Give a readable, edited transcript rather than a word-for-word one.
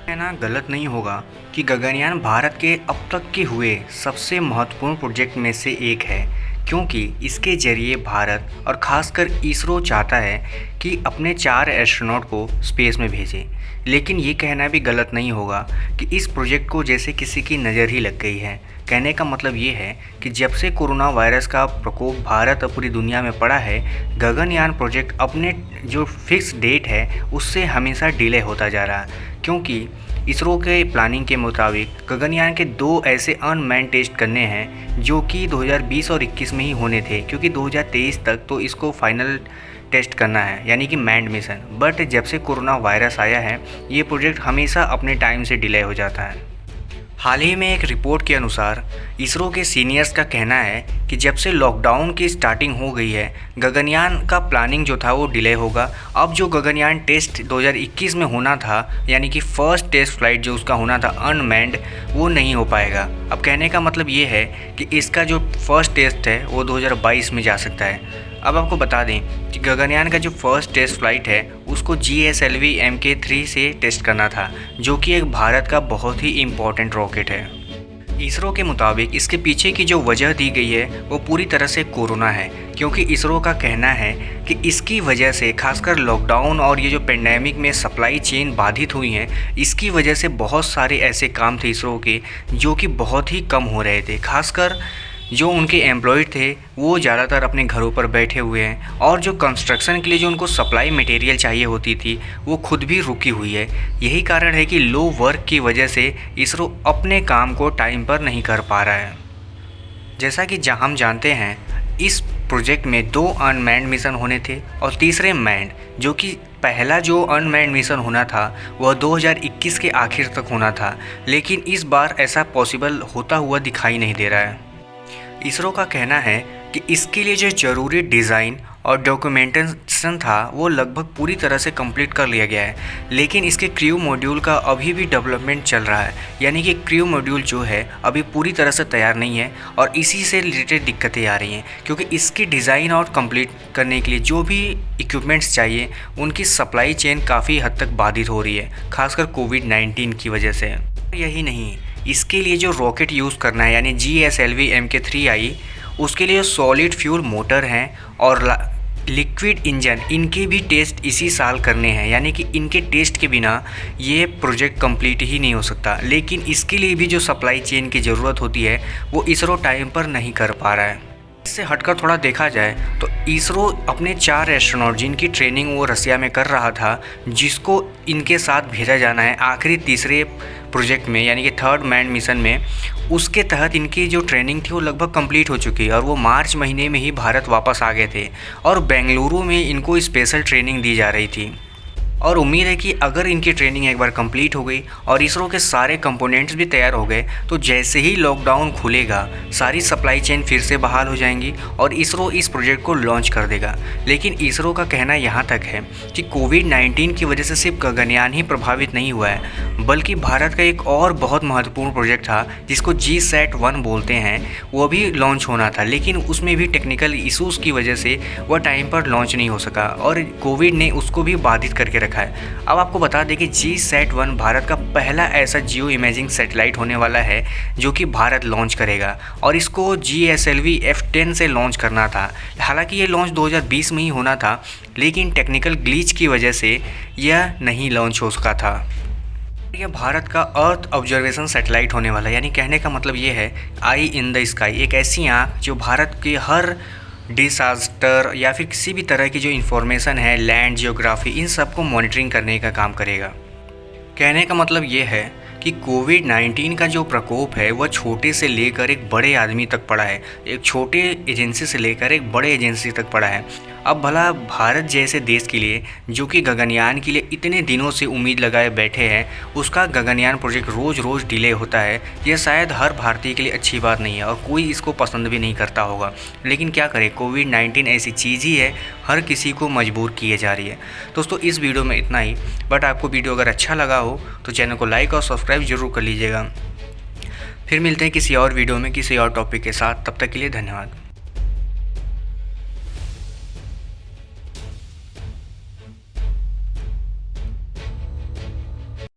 कहना गलत नहीं होगा कि गगनयान भारत के अब तक के हुए सबसे महत्वपूर्ण प्रोजेक्ट में से एक है, क्योंकि इसके जरिए भारत और खासकर इसरो चाहता है कि अपने 4 एस्ट्रोनॉट को स्पेस में भेजें। लेकिन ये कहना भी गलत नहीं होगा कि इस प्रोजेक्ट को जैसे किसी की नज़र ही लग गई है। कहने का मतलब ये है कि जब से कोरोना वायरस का प्रकोप भारत और पूरी दुनिया में पड़ा है, गगनयान प्रोजेक्ट अपने जो फिक्स डेट है उससे हमेशा डिले होता जा रहा है। क्योंकि इसरो के प्लानिंग के मुताबिक गगनयान के 2 ऐसे अनमैन्ड टेस्ट करने हैं जो कि 2020 और 21 में ही होने थे, क्योंकि 2023 तक तो इसको फाइनल टेस्ट करना है, यानी कि मैन्ड मिशन। बट जब से कोरोना वायरस आया है, ये प्रोजेक्ट हमेशा अपने टाइम से डिले हो जाता है। हाल ही में एक रिपोर्ट के अनुसार इसरो के सीनियर्स का कहना है कि जब से लॉकडाउन की स्टार्टिंग हो गई है, गगनयान का प्लानिंग जो था वो डिले होगा। अब जो गगनयान टेस्ट 2021 में होना था, यानी कि फर्स्ट टेस्ट फ्लाइट जो उसका होना था अनमैन्ड, वो नहीं हो पाएगा। अब कहने का मतलब ये है कि इसका जो फर्स्ट टेस्ट है वो 2022 में जा सकता है। अब आपको बता दें कि गगनयान का जो फर्स्ट टेस्ट फ्लाइट है उसको GSLV Mk3 से टेस्ट करना था, जो कि एक भारत का बहुत ही इम्पोर्टेंट रॉकेट है। इसरो के मुताबिक इसके पीछे की जो वजह दी गई है वो पूरी तरह से कोरोना है, क्योंकि इसरो का कहना है कि इसकी वजह से खासकर लॉकडाउन और ये जो पेंडेमिक में सप्लाई चेन बाधित हुई हैं, इसकी वजह से बहुत सारे ऐसे काम थे इसरो के जो कि बहुत ही कम हो रहे थे। खासकर जो उनके एम्प्लॉयड थे वो ज़्यादातर अपने घरों पर बैठे हुए हैं, और जो कंस्ट्रक्शन के लिए जो उनको सप्लाई मटेरियल चाहिए होती थी वो खुद भी रुकी हुई है। यही कारण है कि लो वर्क की वजह से इसरो अपने काम को टाइम पर नहीं कर पा रहा है। जैसा कि हम जानते हैं, इस प्रोजेक्ट में 2 अनमैन्ड मिशन होने थे और तीसरे मैन्ड, जो कि पहला जो अनमैन्ड मिशन होना था वह 2021 के आखिर तक होना था। लेकिन इस बार ऐसा पॉसिबल होता हुआ दिखाई नहीं दे रहा है। इसरो का कहना है कि इसके लिए जो ज़रूरी डिज़ाइन और डॉक्यूमेंटेशन था वो लगभग पूरी तरह से कंप्लीट कर लिया गया है, लेकिन इसके क्रू मॉड्यूल का अभी भी डेवलपमेंट चल रहा है। यानी कि क्रू मॉड्यूल जो है अभी पूरी तरह से तैयार नहीं है, और इसी से रिलेटेड दिक्कतें आ रही हैं, क्योंकि इसकी डिज़ाइन और कंप्लीट करने के लिए जो भी इक्विपमेंट्स चाहिए उनकी सप्लाई चेन काफ़ी हद तक बाधित हो रही है, खासकर कोविड-19 की वजह से। यही नहीं, इसके लिए जो रॉकेट यूज़ करना है यानी GSLV Mk3I, उसके लिए सॉलिड फ्यूल मोटर हैं और लिक्विड इंजन, इनके भी टेस्ट इसी साल करने हैं। यानी कि इनके टेस्ट के बिना ये प्रोजेक्ट कंप्लीट ही नहीं हो सकता। लेकिन इसके लिए भी जो सप्लाई चेन की ज़रूरत होती है वो इसरो टाइम पर नहीं कर पा रहा है। इससे हटकर थोड़ा देखा जाए तो इसरो अपने 4 एस्ट्रोनॉट जिनकी ट्रेनिंग वो रसिया में कर रहा था, जिसको इनके साथ भेजा जाना है आखिरी तीसरे प्रोजेक्ट में, यानी कि थर्ड मैन्ड मिशन में, उसके तहत इनकी जो ट्रेनिंग थी वो लगभग कंप्लीट हो चुकी है और वो मार्च महीने में ही भारत वापस आ गए थे, और बेंगलुरु में इनको स्पेशल ट्रेनिंग दी जा रही थी। और उम्मीद है कि अगर इनकी ट्रेनिंग एक बार कंप्लीट हो गई और इसरो के सारे कंपोनेंट्स भी तैयार हो गए, तो जैसे ही लॉकडाउन खुलेगा सारी सप्लाई चेन फिर से बहाल हो जाएंगी और इसरो इस प्रोजेक्ट को लॉन्च कर देगा। लेकिन इसरो का कहना यहाँ तक है कि कोविड-19 की वजह से सिर्फ गगनयान ही प्रभावित नहीं हुआ है, बल्कि भारत का एक और बहुत महत्वपूर्ण प्रोजेक्ट था जिसको GSAT-1 बोलते हैं, वो भी लॉन्च होना था। लेकिन उसमें भी टेक्निकल इशूज़ की वजह से वह टाइम पर लॉन्च नहीं हो सका और कोविड ने उसको भी बाधित करके है। अब आपको बता दें कि GSAT-1 भारत का पहला ऐसा जियो इमेजिंग सैटेलाइट होने वाला है जो कि भारत लॉन्च करेगा, और इसको GSLV F10 से लॉन्च करना था। हालांकि ये लॉन्च 2020 में ही होना था, लेकिन टेक्निकल ग्लिच की वजह से यह नहीं लॉन्च हो सका था। यह भारत का अर्थ ऑब्जर्वेशन सैटेलाइट होने वाला है। यानी कहने का मतलब ये है आई इन द स्काई, एक ऐसी आँख जो भारत के हर डिसास्टर या फिर किसी भी तरह की जो इन्फॉर्मेशन है, लैंड जियोग्राफी, इन सब को मॉनिटरिंग करने का काम करेगा। कहने का मतलब ये है कि कोविड-19 का जो प्रकोप है वह छोटे से लेकर एक बड़े आदमी तक पड़ा है, एक छोटे एजेंसी से लेकर एक बड़े एजेंसी तक पड़ा है। अब भला भारत जैसे देश के लिए, जो कि गगनयान के लिए इतने दिनों से उम्मीद लगाए बैठे हैं, उसका गगनयान प्रोजेक्ट रोज़ रोज़ डिले होता है। यह शायद हर भारतीय के लिए अच्छी बात नहीं है और कोई इसको पसंद भी नहीं करता होगा। लेकिन क्या करें, कोविड-19 ऐसी चीज़ ही है, हर किसी को मजबूर किए जा रही है। दोस्तों, इस वीडियो में इतना ही। बट आपको वीडियो अगर अच्छा लगा हो तो चैनल को लाइक और सब्सक्राइब जरूर कर लीजिएगा। फिर मिलते हैं किसी और वीडियो में किसी और टॉपिक के साथ। तब तक के लिए धन्यवाद।